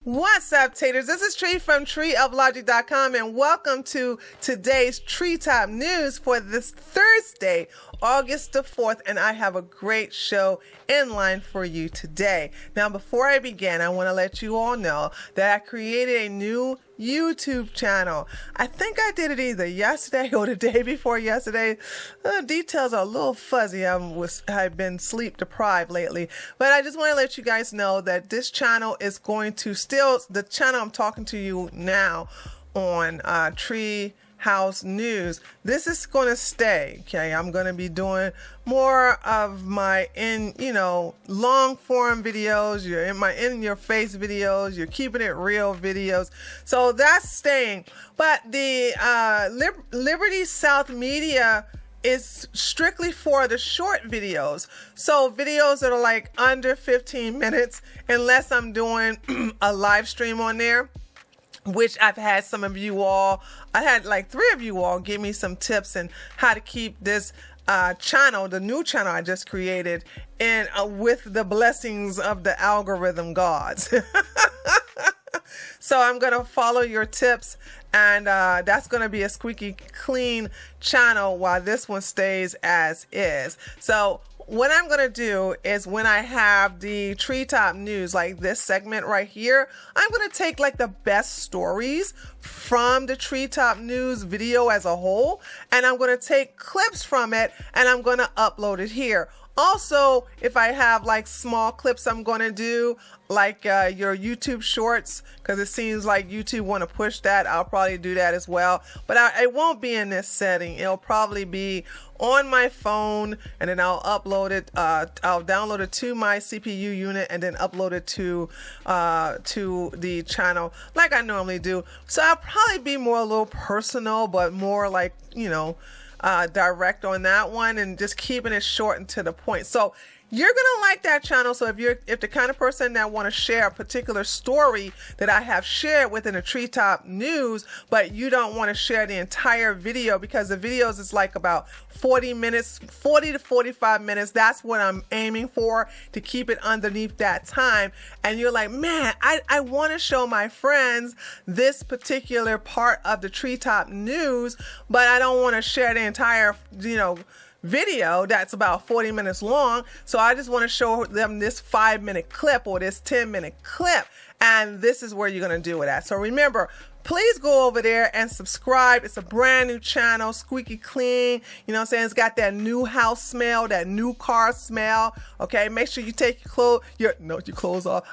What's up, taters? This is Tree from treeoflogic.com, and welcome to today's Treetop News for this Thursday, August the 4th, and I have a great show in line for you today. Now, before I begin, I want to let you all know that I created a new YouTube channel. I think I did it either yesterday or the day before yesterday. Details are a little fuzzy. I've been sleep deprived lately, but I just want to let you guys know that this channel is going to still, the channel I'm talking to you now on Tree House News, this is going to stay. Okay, I'm going to be doing more of my long form videos, your in your face videos, you're keeping it real videos, so that's staying. But the Liberty South Media is strictly for the short videos, so videos that are like under 15 minutes, unless I'm doing a live stream on there, which I've had some of you all, I had like 3 of you all give me some tips on how to keep this channel, the new channel I just created, and with the blessings of the algorithm gods. So I'm going to follow your tips, and that's going to be a squeaky clean channel while this one stays as is. So what I'm going to do is, when I have the Treetop News, like this segment right here, I'm going to take like the best stories from the Treetop News video as a whole, and I'm going to take clips from it, and I'm going to upload it here. Also, if I have like small clips I'm going to do, like your YouTube shorts, because it seems like YouTube want to push that, I'll probably do that as well. But it won't be in this setting. It'll probably be on my phone, and then I'll upload it. I'll download it to my CPU unit and then upload it to the channel like I normally do. So I'll probably be more a little personal, but more like, direct on that one, and just keeping it short and to the point. So you're gonna like that channel. So if the kind of person that want to share a particular story that I have shared within a Treetop News, but you don't want to share the entire video, because the videos is like about 40 to 45 minutes. That's what I'm aiming for, to keep it underneath that time. And you're like, man, I want to show my friends this particular part of the Treetop News, but I don't want to share the entire, video that's about 40 minutes long. So I just want to show them this 5-minute clip or this 10-minute clip. And this is where you're going to do it at. So remember, please go over there and subscribe. It's a brand new channel, squeaky clean. You know what I'm saying? It's got that new house smell, that new car smell. Okay, make sure you take your clothes off.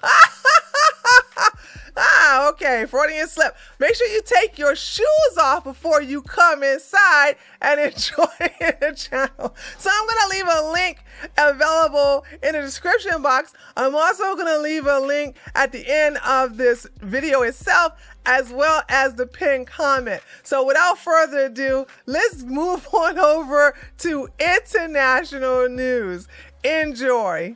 Okay, Freudian slip. Make sure you take your shoes off before you come inside and enjoy the channel. So I'm going to leave a link available in the description box. I'm also going to leave a link at the end of this video itself, as well as the pinned comment. So without further ado, let's move on over to international news. Enjoy.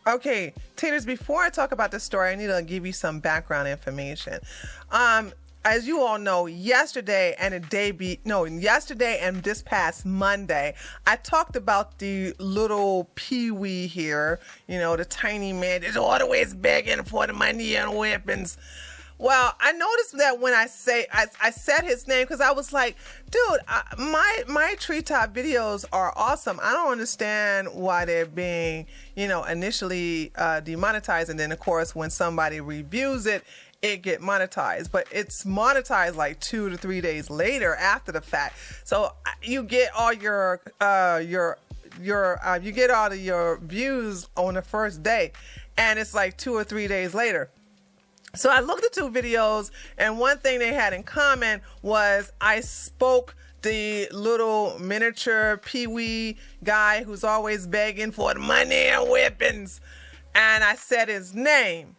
Okay, taters, before I talk about this story, I need to give you some background information. As you all know, yesterday and this past Monday, I talked about the little peewee here, the tiny man that's always begging for the money and weapons. Well, I noticed that when I said his name, because I was like, dude, my Treetop videos are awesome. I don't understand why they're being, initially demonetized, and then of course when somebody reviews it, it get monetized. But it's monetized like 2 to 3 days later after the fact. So you get all your you get all of your views on the first day, and it's like 2 or 3 days later. So I looked at 2 videos, and one thing they had in common was I spoke the little miniature peewee guy who's always begging for the money and weapons, and I said his name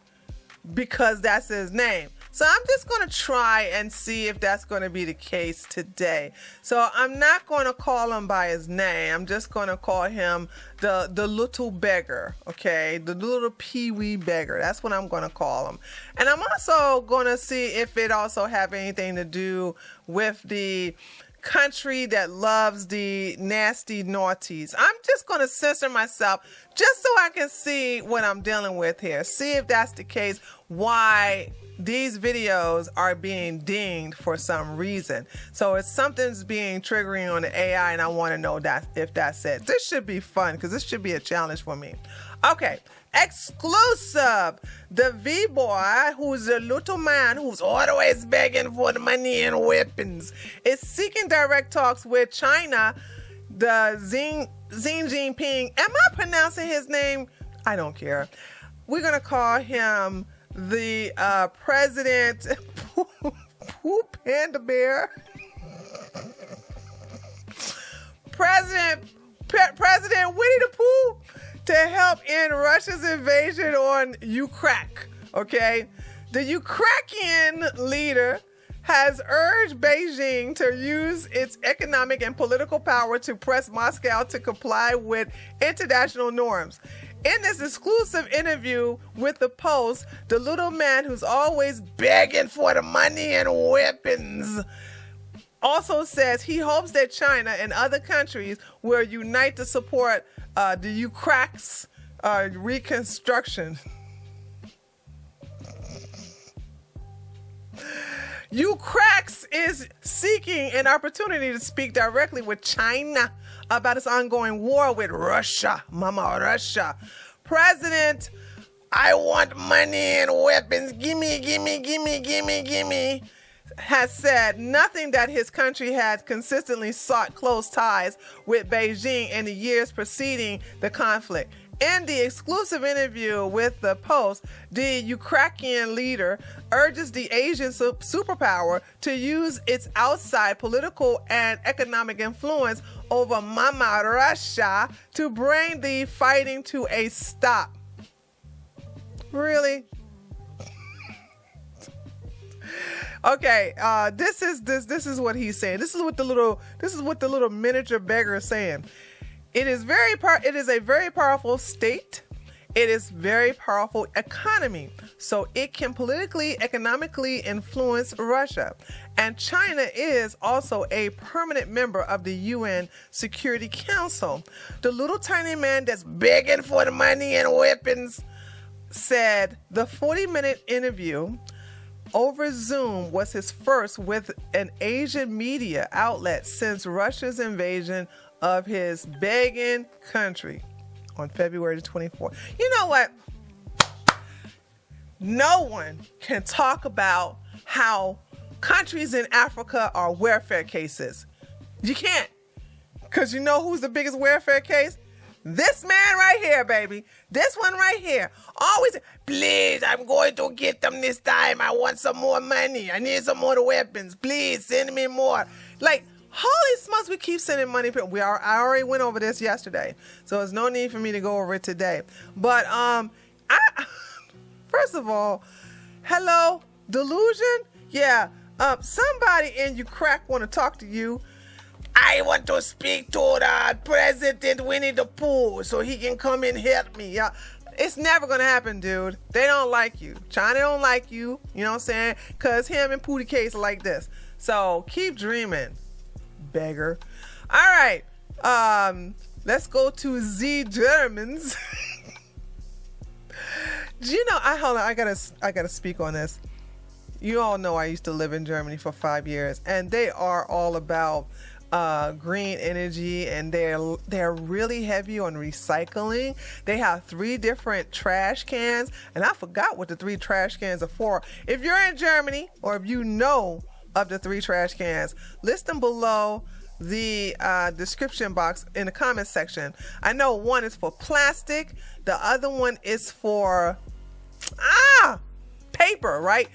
because that's his name. So I'm just going to try and see if that's going to be the case today. So I'm not going to call him by his name. I'm just going to call him the little beggar, okay? The little peewee beggar. That's what I'm going to call him. And I'm also going to see if it also have anything to do with the country that loves the nasty naughties. I'm just going to censor myself just so I can see what I'm dealing with here. See if that's the case, why these videos are being dinged for some reason. So if something's being triggering on the AI, and I want to know that if that's it. This should be fun because this should be a challenge for me. Okay. Exclusive. The V-boy, who's a little man who's always begging for the money and weapons, is seeking direct talks with China. The Xi Jinping. Am I pronouncing his name? I don't care. We're going to call him the President Panda Bear. President Winnie the Pooh, to help end Russia's invasion on Ukraine, okay? The Ukrainian leader has urged Beijing to use its economic and political power to press Moscow to comply with international norms. In this exclusive interview with the Post, the little man who's always begging for the money and weapons also says he hopes that China and other countries will unite to support the Ukraine's reconstruction. Ukraine is seeking an opportunity to speak directly with China about its ongoing war with Russia. Mama Russia. President, I want money and weapons. Gimme, gimme, gimme, gimme, gimme. Has said nothing that his country has consistently sought close ties with Beijing in the years preceding the conflict. In the exclusive interview with the Post, the Ukrainian leader urges the Asian superpower to use its outside political and economic influence over Mama Russia to bring the fighting to a stop. Really? Okay, this is what he's saying. This is what the little miniature beggar is saying. It is a very powerful state. It is very powerful economy. So it can politically, economically influence Russia. And China is also a permanent member of the UN Security Council. The little tiny man that's begging for the money and weapons said the 40-minute interview over Zoom was his first with an Asian media outlet since Russia's invasion of his begging country on February 24th. You know what? No one can talk about how countries in Africa are welfare cases. You can't. Because you know who's the biggest welfare case? This man right here, baby. This one right here. Always, please, I'm going to get them this time. I want some more money. I need some more weapons. Please, send me more. Like, holy smokes, we keep sending money. I already went over this yesterday, so there's no need for me to go over it today. But, first of all, hello, delusion? Yeah, somebody in Ukraine want to talk to you. I want to speak to the President Winnie the Pooh so he can come and help me. Yeah, it's never going to happen, dude. They don't like you. China don't like you. You know what I'm saying? Because him and Pootie Case are like this. So keep dreaming, beggar. All right. Let's go to Z Germans. Do you know, hold on, I gotta speak on this. You all know I used to live in Germany for 5 years, and they are all about green energy, and they're really heavy on recycling. They have 3 different trash cans, and I forgot what the 3 trash cans are for. If you're in Germany, or if you know of the 3 trash cans, list them below the description box in the comment section. I know one is for plastic, the other one is for paper, right?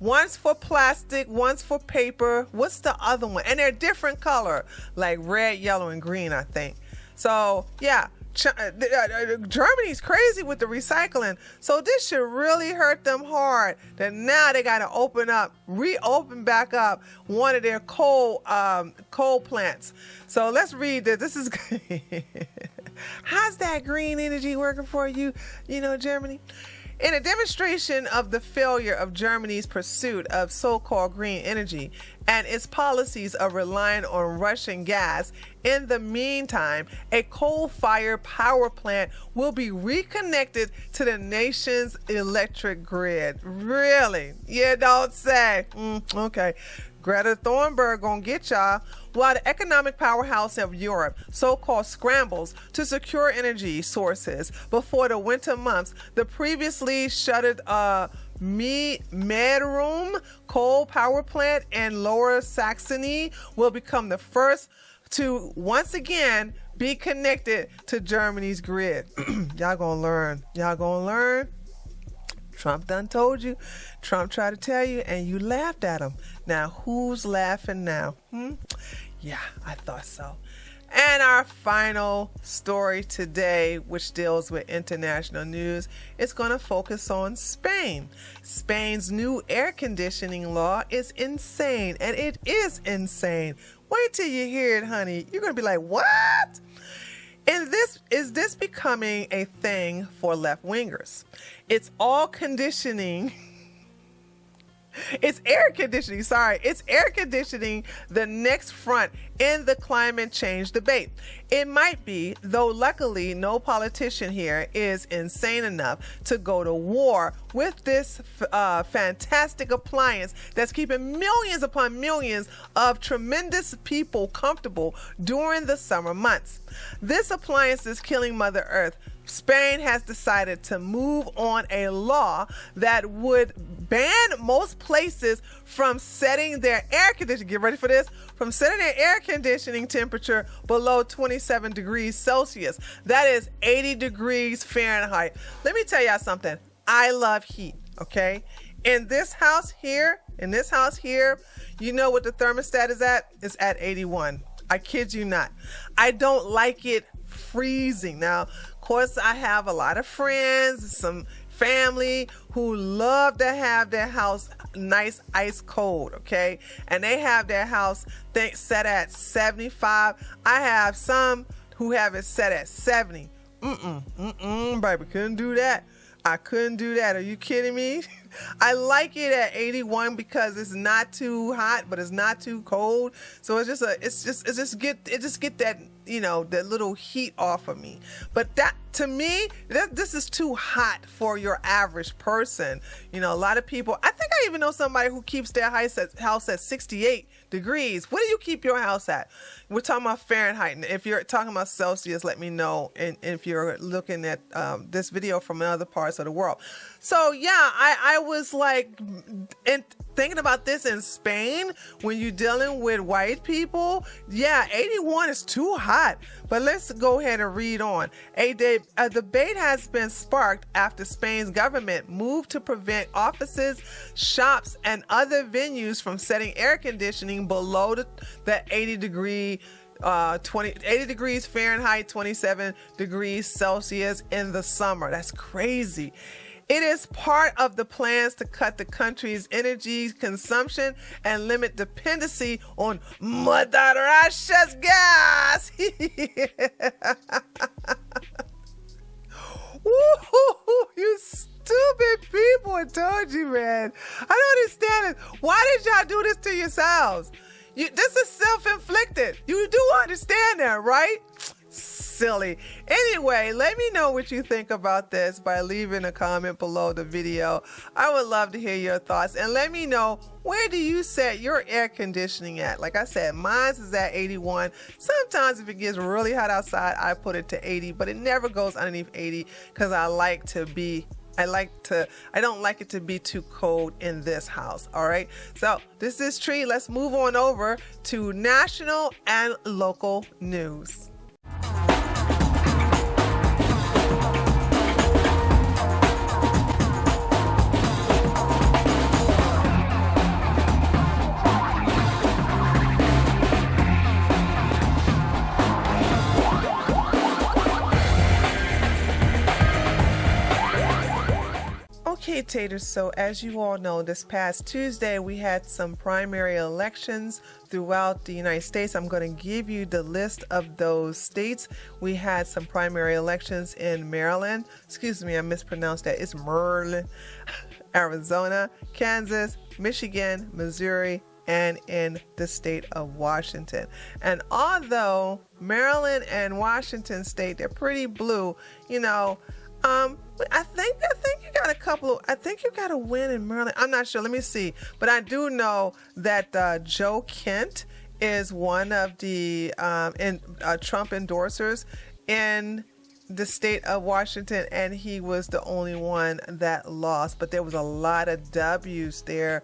One's for plastic, one's for paper. What's the other one? And they're different color, like red, yellow, and green, I think. So, yeah, Germany's crazy with the recycling, so this should really hurt them hard. That now they got to reopen back up one of their coal plants. So let's read this. This is how's that green energy working for you? Germany. In a demonstration of the failure of Germany's pursuit of so-called green energy and its policies of relying on Russian gas, in the meantime, a coal-fired power plant will be reconnected to the nation's electric grid. Really? You don't say. Okay. Greta Thunberg gonna get y'all. While the economic powerhouse of Europe so-called scrambles to secure energy sources before the winter months, the previously shuttered Meerum coal power plant in Lower Saxony will become the first to once again be connected to Germany's grid. Y'all gonna learn. Y'all gonna learn. Trump done told you. Trump tried to tell you, and you laughed at him. Now, who's laughing now? Yeah, I thought so. And our final story today, which deals with international news, is going to focus on Spain. Spain's new air conditioning law is insane, and it is insane. Wait till you hear it, honey. You're going to be like, what? And is this becoming a thing for left-wingers? It's all conditioning. It's air conditioning, It's air conditioning the next front in the climate change debate. It might be, though luckily no politician here is insane enough to go to war with this fantastic appliance that's keeping millions upon millions of tremendous people comfortable during the summer months. This appliance is killing Mother Earth. Spain has decided to move on a law that would ban most places from setting their air conditioning, get ready for this, from setting their air conditioning temperature below 27 degrees Celsius. That is 80 degrees Fahrenheit. Let me tell y'all something. I love heat, okay? In this house here, you know what the thermostat is at? It's at 81. I kid you not. I don't like it freezing. Now, of course, I have a lot of friends, some family who love to have their house nice ice cold, okay? And they have their house set at 75. I have some who have it set at 70. Baby, couldn't do that. I couldn't do that. Are you kidding me? I like it at 81 because it's not too hot, but it's not too cold. So it just get that, that little heat off of me. But that, to me, this is too hot for your average person. A lot of people, I think I even know somebody who keeps their house at 68 degrees. What do you keep your house at? We're talking about Fahrenheit. And if you're talking about Celsius, let me know. And if you're looking at this video from other parts of the world. So yeah, I was like, thinking about this in Spain, when you're dealing with white people, yeah, 81 is too hot. But let's go ahead and read on. A debate has been sparked after Spain's government moved to prevent offices, shops, and other venues from setting air conditioning below the 80 degrees Fahrenheit, 27 degrees Celsius in the summer. That's crazy. It is part of the plans to cut the country's energy consumption and limit dependency on Mother Russia's gas. Woo-hoo-hoo, you stupid people, I told you, man. I don't understand it. Why did y'all do this to yourselves? This is self-inflicted. You do understand that, right? Silly. Anyway, let me know what you think about this by leaving a comment below the video. I would love to hear your thoughts, and let me know, where do you set your air conditioning at? Like I said, mine is at 81. Sometimes if it gets really hot outside, I put it to 80, but it never goes underneath 80 because I don't like it to be too cold in this house. All right. So this is Tree. Let's move on over to national and local news. Okay, taters, so as you all know, this past Tuesday we had some primary elections throughout the United States. I'm going to give you the list of those states. We had some primary elections in Maryland. Excuse me, I mispronounced that. It's Maryland, Arizona, Kansas, Michigan, Missouri, and in the state of Washington. And although Maryland and Washington state, they're pretty blue, you know, I think you got a couple of, I think you got a win in Maryland. I'm not sure. Let me see. But I do know that Joe Kent is one of the Trump endorsers in the state of Washington, and he was the only one that lost. But there was a lot of W's there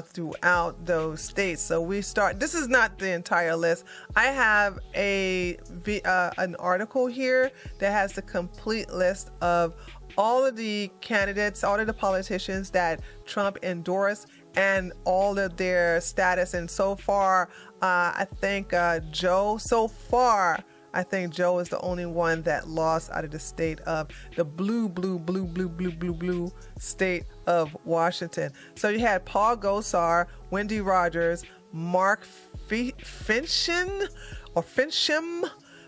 throughout those states. So we start. This is not the entire list. I have an article here that has the complete list of all of the candidates, all of the politicians that Trump endorsed, and all of their status. And so far, I think Joe is the only one that lost out of the state of the blue state of Washington. So you had Paul Gosar, Wendy Rogers, Mark Fincham,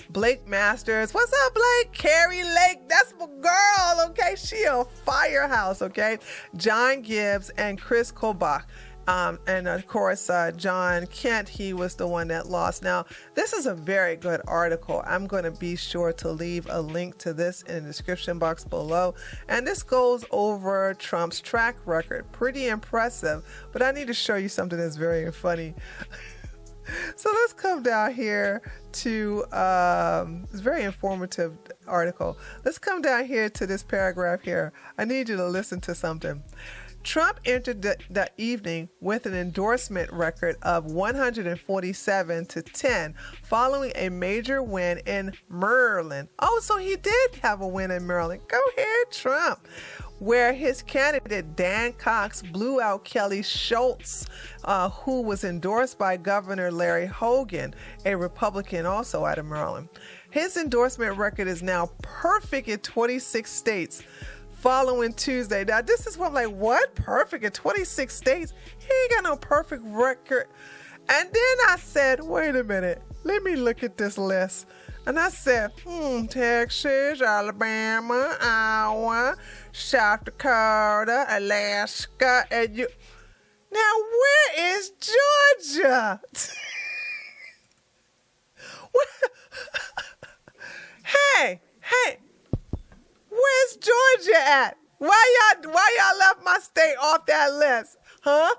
Blake Masters. What's up, Blake? Carrie Lake. That's my girl, okay? She a firehouse, okay? John Gibbs and Chris Kobach. And of course, John Kent, he was the one that lost. Now, this is a very good article. I'm going to be sure to leave a link to this in the description box below. And this goes over Trump's track record. Pretty impressive. But I need to show you something that's very funny. So let's come down here to, it's a very informative article. Let's come down here to this paragraph here. I need you to listen to something. Trump entered the evening with an endorsement record of 147-10 following a major win in Maryland. Oh, so he did have a win in Maryland. Go ahead, Trump. Where his candidate, Dan Cox, blew out Kelly Schultz, who was endorsed by Governor Larry Hogan, a Republican also out of Maryland. His endorsement record is now perfect in 26 states. Following Tuesday. Now, this is what I'm like, what? Perfect in 26 states? He ain't got no perfect record. And then I said, wait a minute, let me look at this list. And I said, Texas, Alabama, Iowa, South Dakota, Alaska, and you. Now, where is Georgia? Hey. Where's Georgia at? Why y'all left my state off that list? Huh?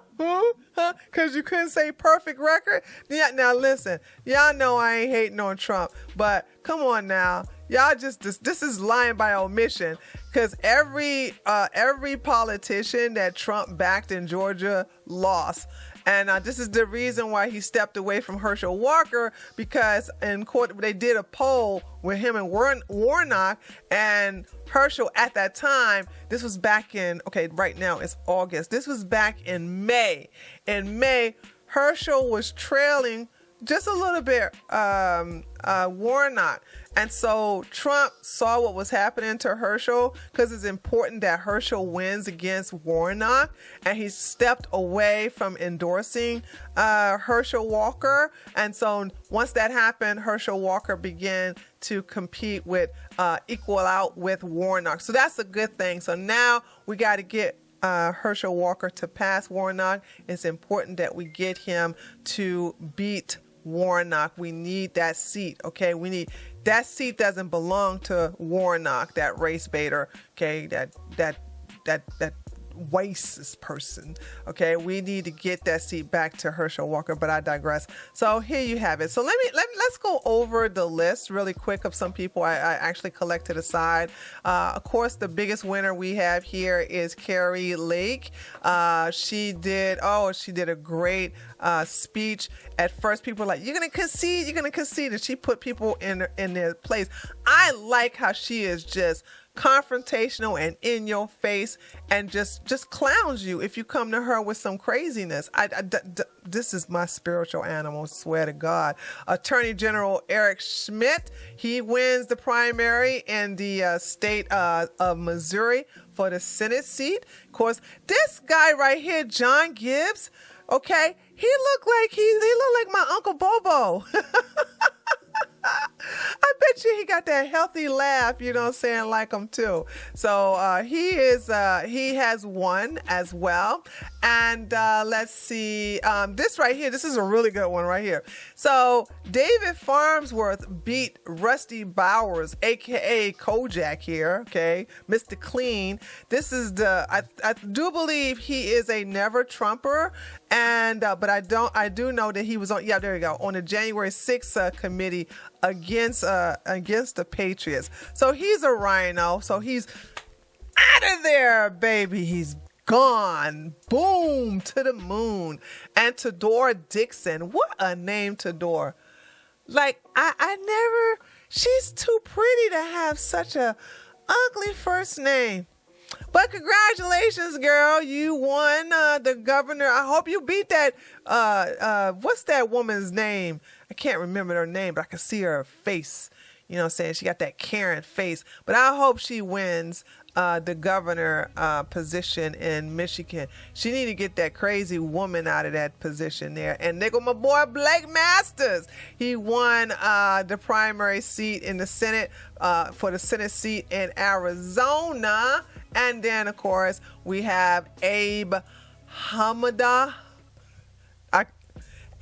Because you couldn't say perfect record? Yeah, now listen, y'all know I ain't hating on Trump, but come on now. Y'all just, this is lying by omission, because every politician that Trump backed in Georgia lost. And this is the reason why he stepped away from Herschel Walker, because in court they did a poll with him and Warnock, and Herschel at that time, this was back in, okay, right now it's August. This was back in May. In May, Herschel was trailing just a little bit Warnock. And so Trump saw what was happening to Herschel, because it's important that Herschel wins against Warnock, and he stepped away from endorsing Herschel Walker. And so once that happened, Herschel Walker began to compete with, equal out with Warnock. So that's a good thing. So now we got to get Herschel Walker to pass Warnock. It's important that we get him to beat Warnock. We need that seat, okay? We need that seat. Doesn't belong to Warnock, that race baiter, okay? That racist person, okay? We need to get that seat back to Herschel Walker, but I digress. So here you have it. So let's go over the list really quick of some people I actually collected aside. Of course, the biggest winner we have here is Carrie Lake. She did a great speech. At first, people were like, you're gonna concede, and she put people in their place. I like how she is just confrontational and in your face, and just clowns you if you come to her with some craziness. This is my spiritual animal, swear to God. Attorney General Eric Schmidt, he wins the primary in the state of Missouri for the Senate seat. Of course, this guy right here, John Gibbs, okay, he looked like my Uncle Bobo. I bet you he got that healthy laugh, you know what I'm saying, like him too. So he has won as well. And let's see, this right here, this is a really good one right here. So David Farnsworth beat Rusty Bowers, aka Kojak here, okay, Mr. Clean. This is I do believe he is a never Trumper, and but I do know that he was on, yeah, there you go, on the January 6th committee against the Patriots. So he's a RINO. So he's out of there, baby. He's gone. Boom, to the moon. And Tador Dixon. What a name, Tador. Like, she's too pretty to have such a ugly first name. But congratulations, girl. You won the governor. I hope you beat that, what's that woman's name? I can't remember her name, but I can see her face. You know what I'm saying? She got that Karen face. But I hope she wins the governor position in Michigan. She need to get that crazy woman out of that position there. And there go my boy Blake Masters. He won the primary seat in the Senate for the Senate seat in Arizona. And then, of course, we have Abe Hamada.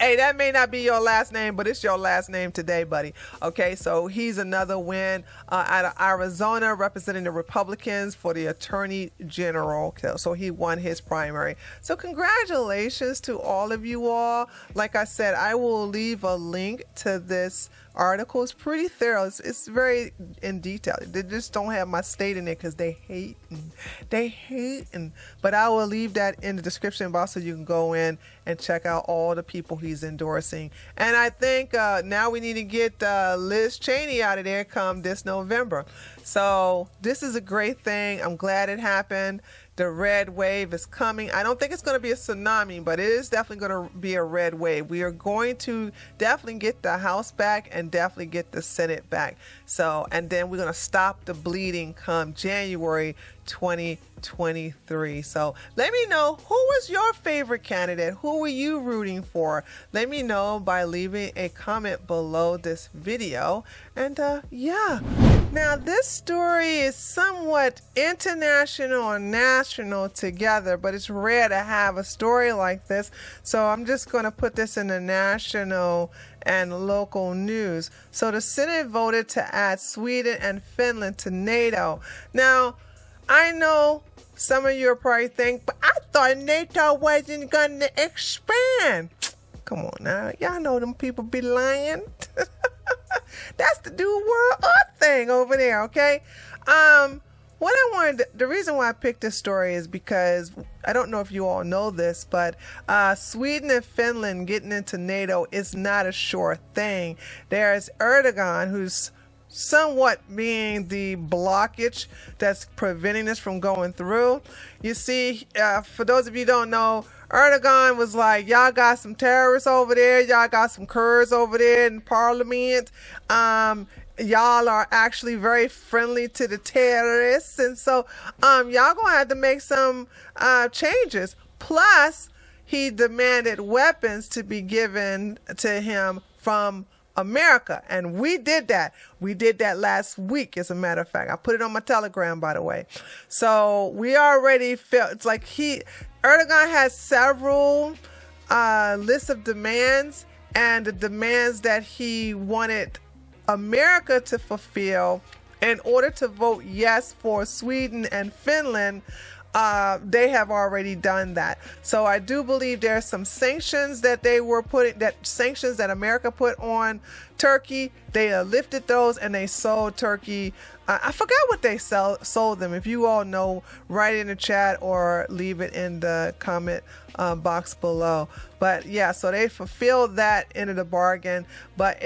Hey, that may not be your last name, but it's your last name today, buddy. Okay, so he's another win out of Arizona, representing the Republicans for the Attorney General. So he won his primary. So congratulations to all of you all. Like I said, I will leave a link to this article. It's pretty thorough. It's very in detail. They just don't have my state in it because they hate. But I will leave that in the description box so you can go in and check out all the people he's endorsing. And I think now we need to get Liz Cheney out of there come this November. So this is a great thing. I'm glad it happened. The red wave is coming. I don't think it's going to be a tsunami, but it is definitely going to be a red wave. We are going to definitely get the House back and definitely get the Senate back. So, and then we're going to stop the bleeding come January 2023. So let me know, who was your favorite candidate? Who were you rooting for? Let me know by leaving a comment below this video. And yeah. Now, this story is somewhat international and national together, but it's rare to have a story like this. So I'm just going to put this in the national and local news. So the Senate voted to add Sweden and Finland to NATO. Now, I know some of you are probably thinking, but I thought NATO wasn't going to expand. Come on now. Y'all know them people be lying. That's the New World Earth thing over there, okay? The reason why I picked this story is because I don't know if you all know this, but Sweden and Finland getting into NATO is not a sure thing. There's Erdogan, who's somewhat being the blockage that's preventing this from going through. You see, for those of you who don't know, Erdogan was like, y'all got some terrorists over there, y'all got some Kurds over there in parliament, y'all are actually very friendly to the terrorists, and so y'all gonna have to make some changes. Plus, he demanded weapons to be given to him from America, and we did that. We did that last week, as a matter of fact. I put it on my Telegram, by the way. So we already felt, it's like Erdogan has several lists of demands, and the demands that he wanted America to fulfill in order to vote yes for Sweden and Finland, they have already done that. So I do believe there are some sanctions that sanctions that America put on Turkey. They lifted those and they sold Turkey. I forgot what they sold them. If you all know, write it in the chat or leave it in the comment box below. But yeah, so they fulfilled that end of the bargain. But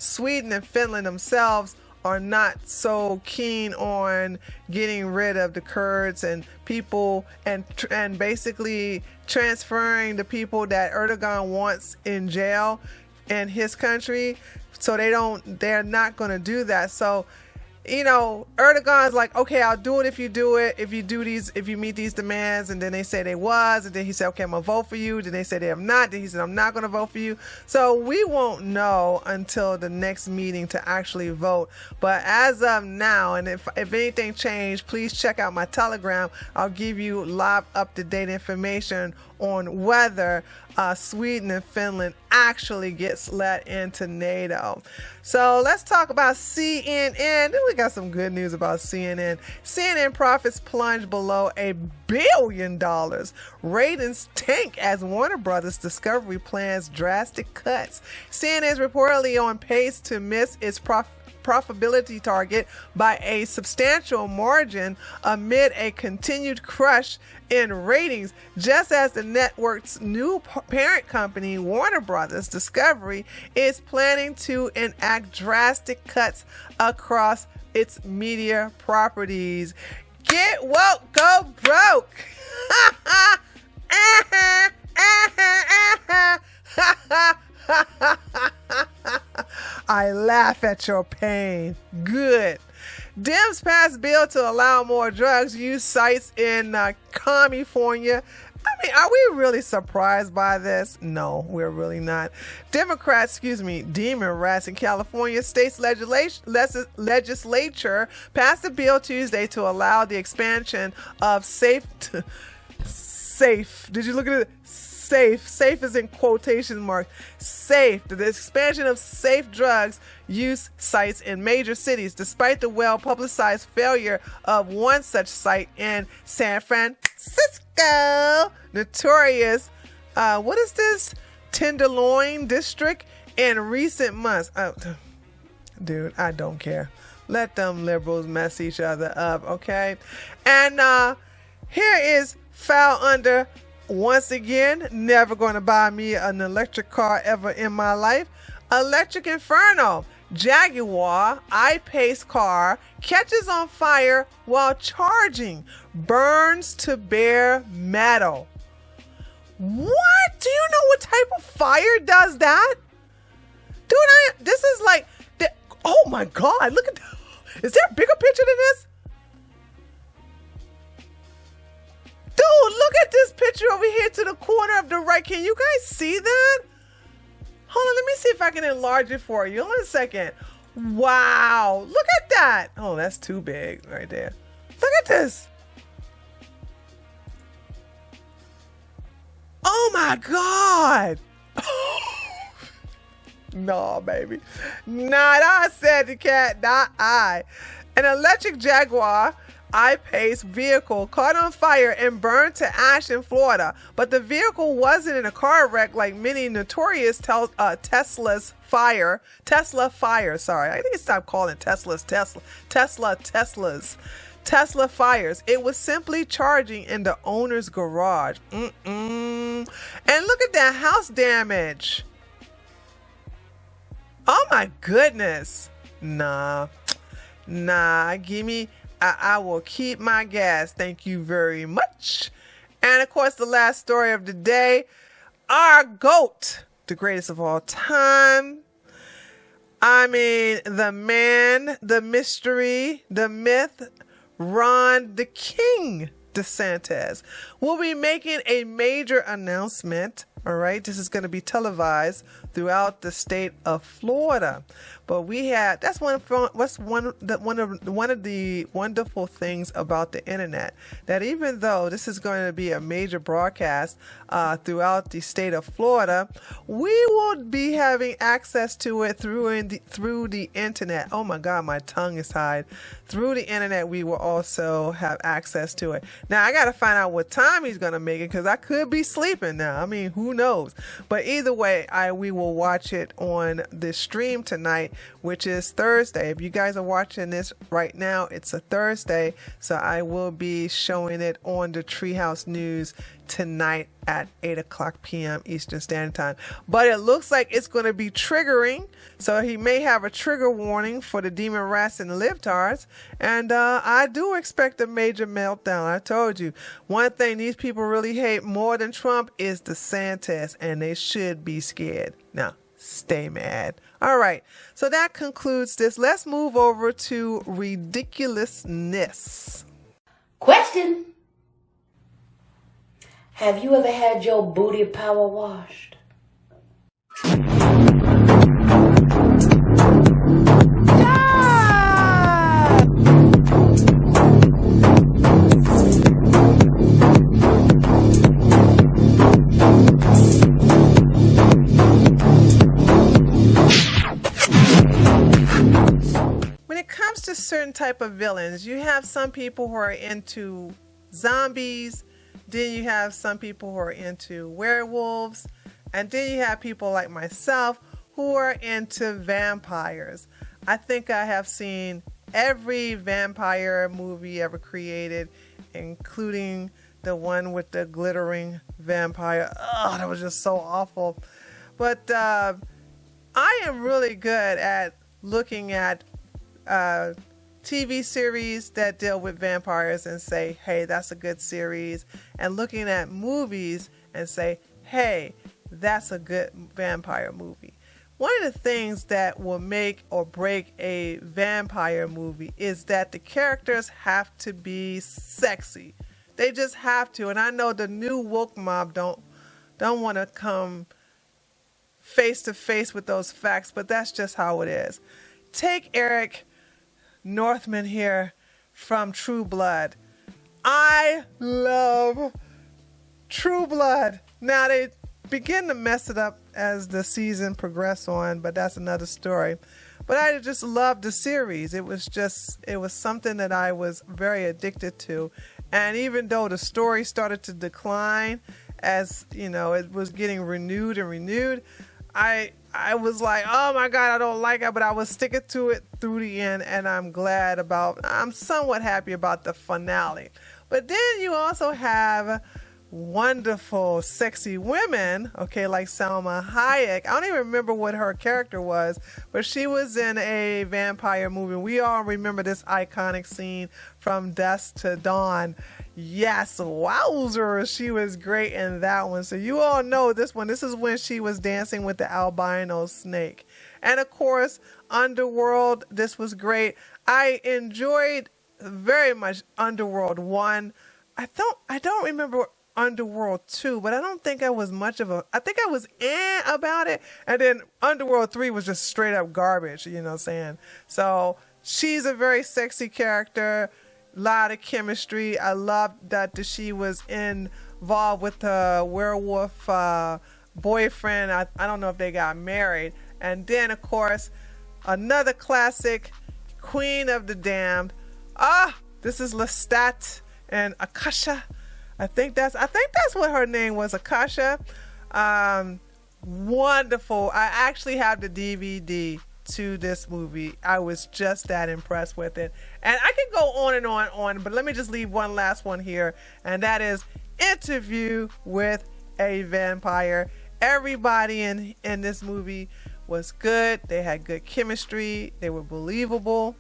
Sweden and Finland themselves are not so keen on getting rid of the Kurds and people and basically transferring the people that Erdogan wants in jail in his country. So they're not going to do that. So, Erdogan's like, okay, I'll do it if you do it, if you meet these demands. And then they say they was, and then he said, okay, I'm gonna vote for you. Then they said they have not. Then he said, I'm not gonna vote for you. So we won't know until the next meeting to actually vote. But as of now, and if anything changed, please check out my Telegram. I'll give you live up-to-date information on whether Sweden and Finland actually gets let into NATO. So let's talk about CNN. We got some good news about CNN. CNN profits plunge below $1 billion. Ratings tank as Warner Brothers Discovery plans drastic cuts. CNN is reportedly on pace to miss its profitability target by a substantial margin amid a continued crush in ratings, just as the network's new parent company, Warner Brothers Discovery, is planning to enact drastic cuts across its media properties. Get woke, go broke. I laugh at your pain. Good. Dems passed bill to allow more drugs use sites in California. I mean, are we really surprised by this? No, we're really not. Demon rats in California state's legislature passed a bill Tuesday to allow the expansion of safe. Did you look at it? Safe is in quotation marks. Safe. The expansion of safe drugs use sites in major cities, despite the well-publicized failure of one such site in San Francisco. Notorious, what is this? Tenderloin district in recent months. Dude, I don't care. Let them liberals mess each other up, okay? And here is foul under. Once again, never going to buy me an electric car ever in my life. Electric Inferno. Jaguar I-Pace car catches on fire while charging. Burns to bare metal. What? Do you know what type of fire does that? Dude, this is like... Oh my God, look at that. Is there a bigger picture than this? Dude, look at this picture over here to the corner of the right. Can you guys see that? Hold on, let me see if I can enlarge it for you. Hold on a second. Wow, look at that. Oh, that's too big right there. Look at this. Oh my God. No, baby. Not I, said the cat, not I. An electric Jaguar I-Pace vehicle caught on fire and burned to ash in Florida, but the vehicle wasn't in a car wreck like many notorious Tesla fires. I need to stop calling Teslas Tesla fires. It was simply charging in the owner's garage. And look at that house damage. Oh my goodness. Nah, give me... I will keep my gas. Thank you very much. And of course, the last story of the day, our GOAT, the greatest of all time. I mean, the man, the mystery, the myth, Ron the King DeSantis will be making a major announcement. All right, this is going to be televised throughout the state of Florida. But that's one of the wonderful things about the internet, that even though this is going to be a major broadcast throughout the state of Florida, we will be having access to it through the internet. Oh my God, my tongue is tied. Through the internet, we will also have access to it. Now, I got to find out what time he's going to make it, because I could be sleeping now. I mean, who knows? But either way, we will watch it on the stream tonight, which is Thursday. If you guys are watching this right now, it's a Thursday, so I will be showing it on the Treehouse News tonight at 8 o'clock p.m. Eastern Standard Time. But it looks like it's going to be triggering, so he may have a trigger warning for the demon rats and the libtards. And I do expect a major meltdown. I told you, one thing these people really hate more than Trump is DeSantis, and they should be scared. Now, stay mad. All right, so that concludes this. Let's move over to ridiculousness. Question. Have you ever had your booty power washed? When it comes to certain type of villains, you have some people who are into zombies. Then you have some people who are into werewolves. And then you have people like myself who are into vampires. I think I have seen every vampire movie ever created, including the one with the glittering vampire. Oh, that was just so awful. But I am really good at looking at TV series that deal with vampires and say, hey, that's a good series, and looking at movies and say, hey, that's a good vampire movie. One of the things that will make or break a vampire movie is that the characters have to be sexy. They just have to. And I know the new woke mob don't want to come face to face with those facts, but that's just how it is. Take Eric Northman here from True Blood. I love True Blood. Now they begin to mess it up as the season progresses on, but that's another story. But I just loved the series. It was something that I was very addicted to. And even though the story started to decline as, you know, it was getting renewed and renewed, I was like, oh my God, I don't like it, but I was sticking to it through the end, and I'm somewhat happy about the finale. But then you also have wonderful, sexy women, okay, like Salma Hayek. I don't even remember what her character was, but she was in a vampire movie. We all remember this iconic scene from Dusk to Dawn. Yes, wowzer, she was great in that one. So you all know this one. This is when she was dancing with the albino snake. And of course, Underworld, this was great. I enjoyed very much Underworld 1. I don't remember Underworld 2, but I don't think I was I think I was about it. And then Underworld 3 was just straight up garbage, you know what I'm saying? So she's a very sexy character. Lot of chemistry. I loved that she was involved with the werewolf boyfriend. I don't know if they got married. And then, of course, another classic, Queen of the Damned. This is Lestat and Akasha. I think that's what her name was, Akasha. Wonderful. I actually have the DVD to this movie. I was just that impressed with it. And I can go on and on, but let me just leave one last one here, and that is Interview with a Vampire. Everybody in this movie was good. They had good chemistry. They were believable.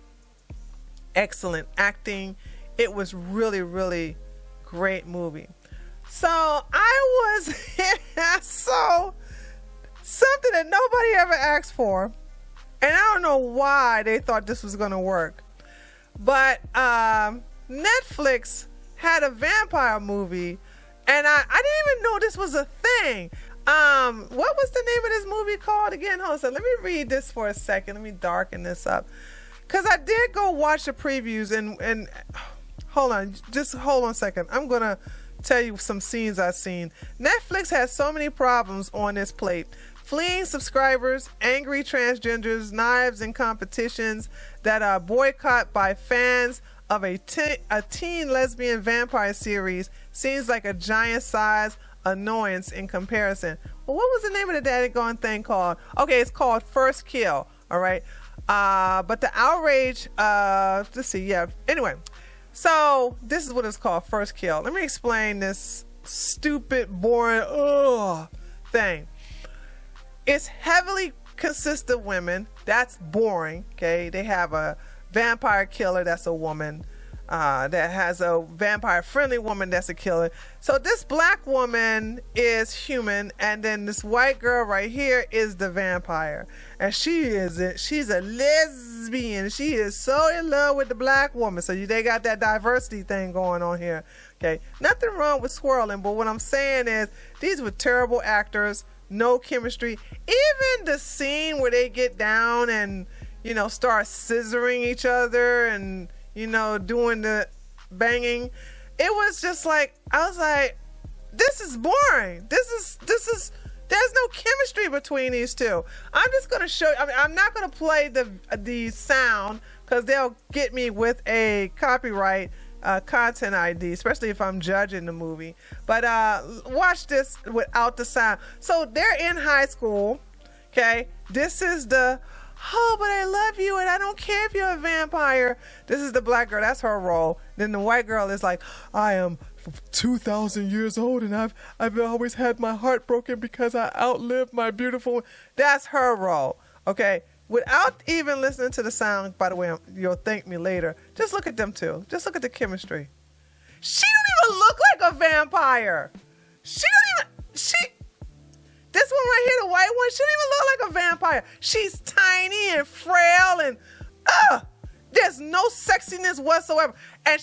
Excellent acting. It was really, really great movie. So I was something that nobody ever asked for. And I don't know why they thought this was going to work. But Netflix had a vampire movie, and I didn't even know this was a thing. What was the name of this movie called again? Hold on, let me read this for a second. Let me darken this up. Because I did go watch the previews, and hold on a second. I'm going to tell you some scenes I've seen. Netflix has so many problems on its plate. Fleeing subscribers, angry transgenders, knives and competitions that are boycotted by fans of a teen lesbian vampire series seems like a giant size annoyance in comparison. Well, what was the name of the daggone thing called? Okay, it's called First Kill. All right. But the outrage, let's see. Yeah. Anyway, so this is what it's called, First Kill. Let me explain this stupid, boring, thing. It's heavily consists of women. That's boring. Okay, they have a vampire killer that's a woman. That has a vampire friendly woman that's a killer. So this black woman is human, and then this white girl right here is the vampire, and she's a lesbian. She is so in love with the black woman. So they got that diversity thing going on here. Okay, nothing wrong with swirling, but what I'm saying is these were terrible actors, no chemistry. Even the scene where they get down and start scissoring each other and doing the banging, it was just like, I was like, this is boring. This is there's no chemistry between these two. I'm just going to show you. I mean, I'm not going to play the sound because they'll get me with a copyright content ID, especially if I'm judging the movie. But watch this without the sound. So they're in high school. Okay, this is the but I love you and I don't care if you're a vampire. This is the black girl. That's her role. Then the white girl is like, I am 2,000 years old and I've always had my heart broken because I outlived my beautiful. That's her role. Okay. Without even listening to the sound, by the way, you'll thank me later. Just look at them two. Just look at the chemistry. She don't even look like a vampire. This one right here, the white one, she don't even look like a vampire. She's tiny and frail and there's no sexiness whatsoever. And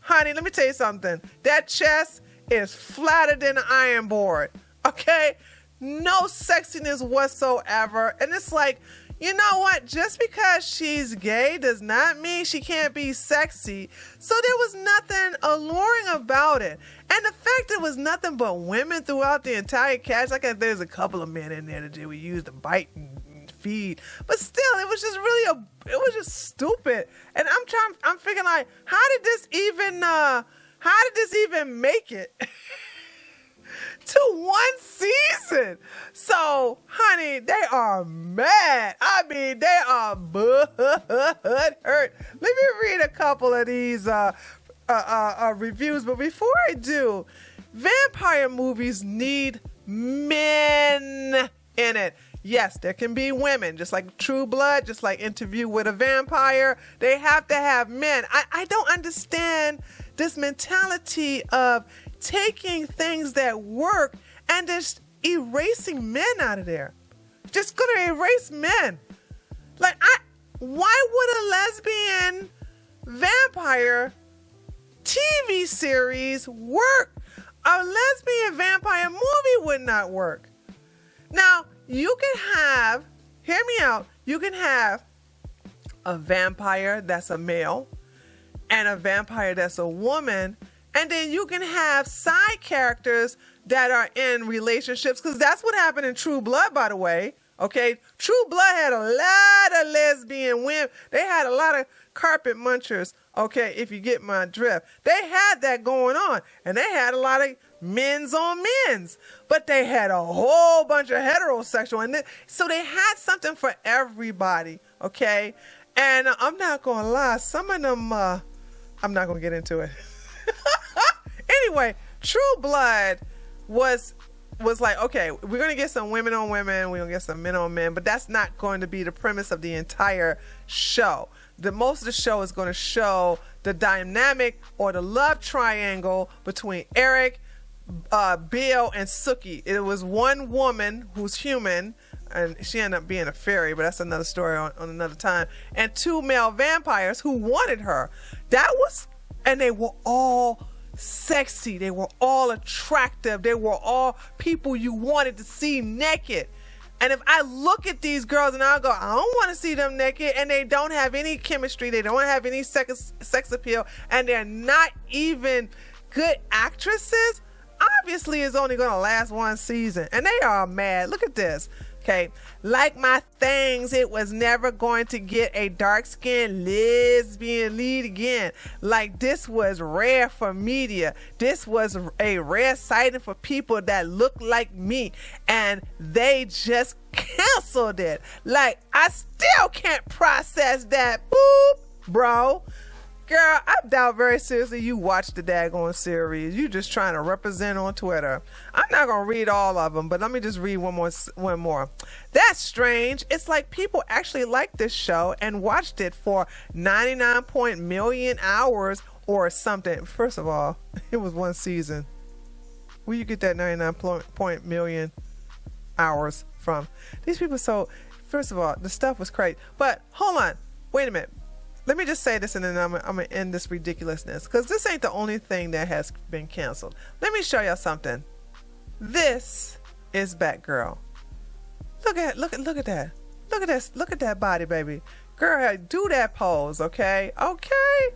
honey, let me tell you something. That chest is flatter than an iron board. Okay? No sexiness whatsoever. And it's like, you know what? Just because she's gay does not mean she can't be sexy. So there was nothing alluring about it. And the fact it was nothing but women throughout the entire cast, like there's a couple of men in there that we used to bite and feed. But still, it was just really it was just stupid. And I'm thinking like, how did this even make it? To one season. So, honey, they are mad. I mean, they are hurt. Let me read a couple of these reviews. But before I do, vampire movies need men in it. Yes, there can be women, just like True Blood, just like Interview with a Vampire. They have to have men. I don't understand this mentality of taking things that work and just erasing men out of there. Just gonna erase men. Like, why would a lesbian vampire TV series work? A lesbian vampire movie would not work. Now, you can have, hear me out, you can have a vampire that's a male and a vampire that's a woman. And then you can have side characters that are in relationships, because that's what happened in True Blood, by the way. Okay, True Blood had a lot of lesbian women. They had a lot of carpet munchers. Okay, if you get my drift, they had that going on, and they had a lot of men's on men's, but they had a whole bunch of heterosexual, and so they had something for everybody. Okay, and I'm not gonna lie, some of them, I'm not gonna get into it. Anyway, True Blood was like, okay, we're going to get some women on women, we're going to get some men on men, but that's not going to be the premise of the entire show. Most of the show is going to show the dynamic or the love triangle between Eric, Bill, and Sookie. It was one woman who's human, and she ended up being a fairy, but that's another story on another time, and two male vampires who wanted her. And they were all sexy. They were all attractive. They were all people you wanted to see naked. And if I look at these girls and I'll go, I don't want to see them naked, and they don't have any chemistry, they don't have any sex appeal, and they're not even good actresses, obviously it's only going to last one season. And they are mad. Look at this. Okay, like my things, it was never going to get a dark-skinned lesbian lead again. Like, this was rare for media. This was a rare sighting for people that look like me, and they just canceled it. Like, I still can't process that. Boop, bro. Girl, I doubt very seriously you watched the daggone series. You just trying to represent on Twitter. I'm not going to read all of them, but let me just read one more. That's strange. It's like people actually liked this show and watched it for 99 million hours or something. First of all, it was one season. Where you get that 99 million hours from? These people, so, first of all, the stuff was crazy. But hold on. Wait a minute. Let me just say this and then I'm going to end this ridiculousness, because this ain't the only thing that has been canceled. Let me show y'all something. This is Batgirl. Look at that. Look at this. Look at that body, baby. Girl, do that pose, okay? Okay?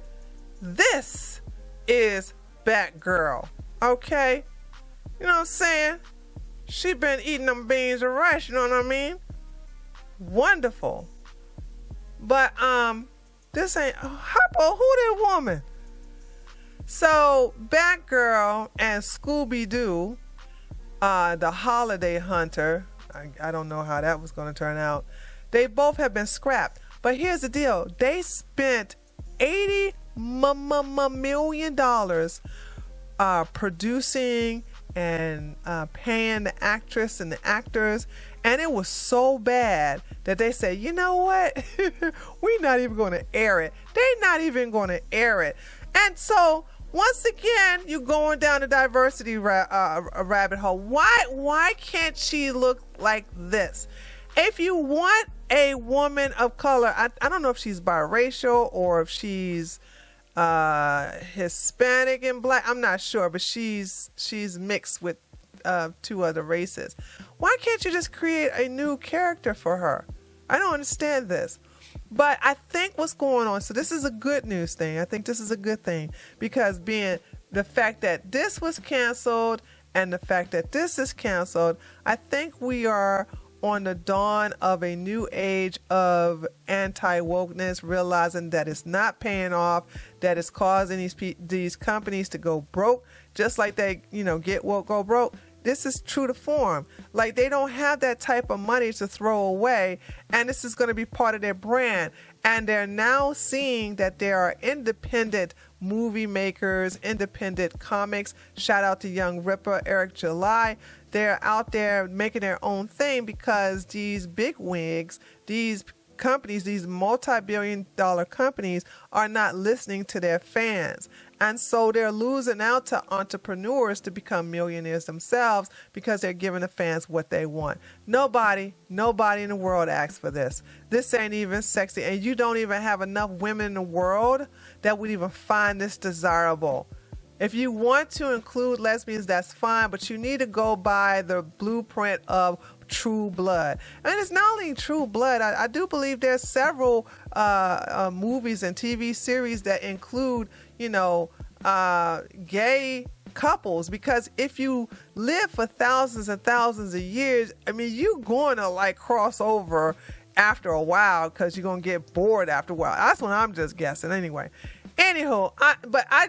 This is Batgirl, okay? You know what I'm saying? She been eating them beans and rice, you know what I mean? Wonderful. But, this ain't, who that woman? So, Batgirl and Scooby-Doo, the holiday hunter, I don't know how that was going to turn out. They both have been scrapped. But here's the deal. They spent $80 million producing and paying the actress and the actors. And it was so bad that they said, you know what? We're not even going to air it. They're not even going to air it. And so, once again, you're going down the diversity rabbit hole. Why can't she look like this? If you want a woman of color, I don't know if she's biracial or if she's Hispanic and black. I'm not sure, but she's mixed with two other races. Why can't you just create a new character for her? I don't understand this. But I think what's going on, so this is a good news thing. I think this is a good thing, because being the fact that this was canceled and the fact that this is canceled, I think we are on the dawn of a new age of anti-wokeness, realizing that it's not paying off, that it's causing these companies to go broke, just like they, get woke, go broke. This is true to form. Like, they don't have that type of money to throw away, and this is going to be part of their brand. And they're now seeing that there are independent movie makers, independent comics. Shout out to Young Ripper, Eric July. They're out there making their own thing, because these big wigs, these companies, these multi-billion-dollar companies are not listening to their fans. And so they're losing out to entrepreneurs to become millionaires themselves, because they're giving the fans what they want. Nobody in the world asks for this. This ain't even sexy. And you don't even have enough women in the world that would even find this desirable. If you want to include lesbians, that's fine, but you need to go by the blueprint of True Blood. And it's not only True Blood. I do believe there's several movies and TV series that include, gay couples, because if you live for thousands and thousands of years, you're going to cross over after a while, because you're going to get bored after a while. That's what I'm just guessing anyway. Anywho, I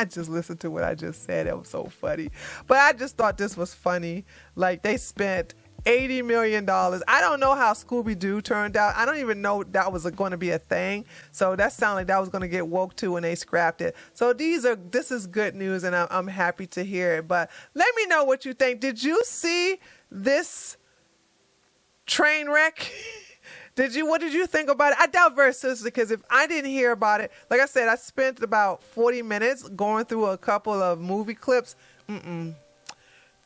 just listened to what I just said. That was so funny. But I just thought this was funny. Like, they spent $80 million. I don't know how Scooby-Doo turned out. I don't even know that was going to be a thing. So that sounded like that was going to get woke too, and they scrapped it. So this is good news, and I'm happy to hear it. But let me know what you think. Did you see this train wreck? What did you think about it? I doubt very seriously, because if I didn't hear about it, like I said, I spent about 40 minutes going through a couple of movie clips.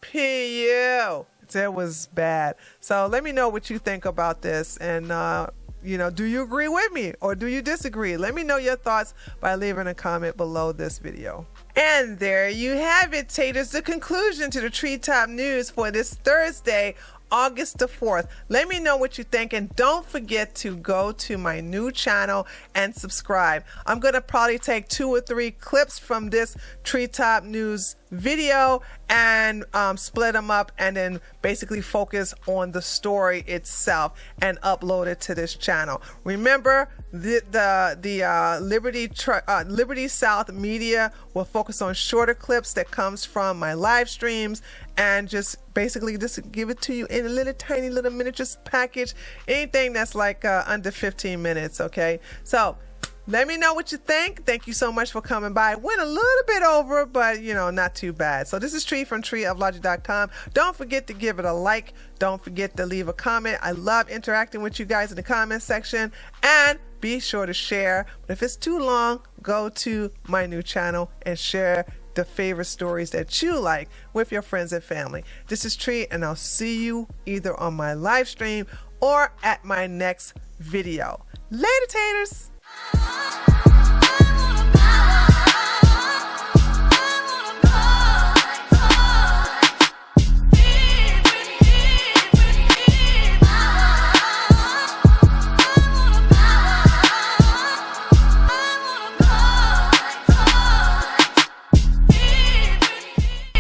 P.U. It was bad. So let me know what you think about this. And, do you agree with me or do you disagree? Let me know your thoughts by leaving a comment below this video. And there you have it, taters. The conclusion to the Treetop News for this Thursday, August the 4th. Let me know what you think, and don't forget to go to my new channel and subscribe. I'm going to probably take 2 or 3 clips from this Treetop News video and split them up, and then basically focus on the story itself and upload it to this channel. Remember, the Liberty South Media will focus on shorter clips that comes from my live streams, and just basically just give it to you in a little tiny little miniature package, anything that's like under 15 minutes. Okay, so Let me know what you think. Thank you so much for coming by. Went a little bit over, but not too bad. So this is Tree from treeoflogic.com. Don't forget to give it a like. Don't forget to leave a comment. I love interacting with you guys in the comment section. And be sure to share. But if it's too long, go to my new channel and share the favorite stories that you like with your friends and family. This is Tree, and I'll see you either on my live stream or at my next video. Later, taters.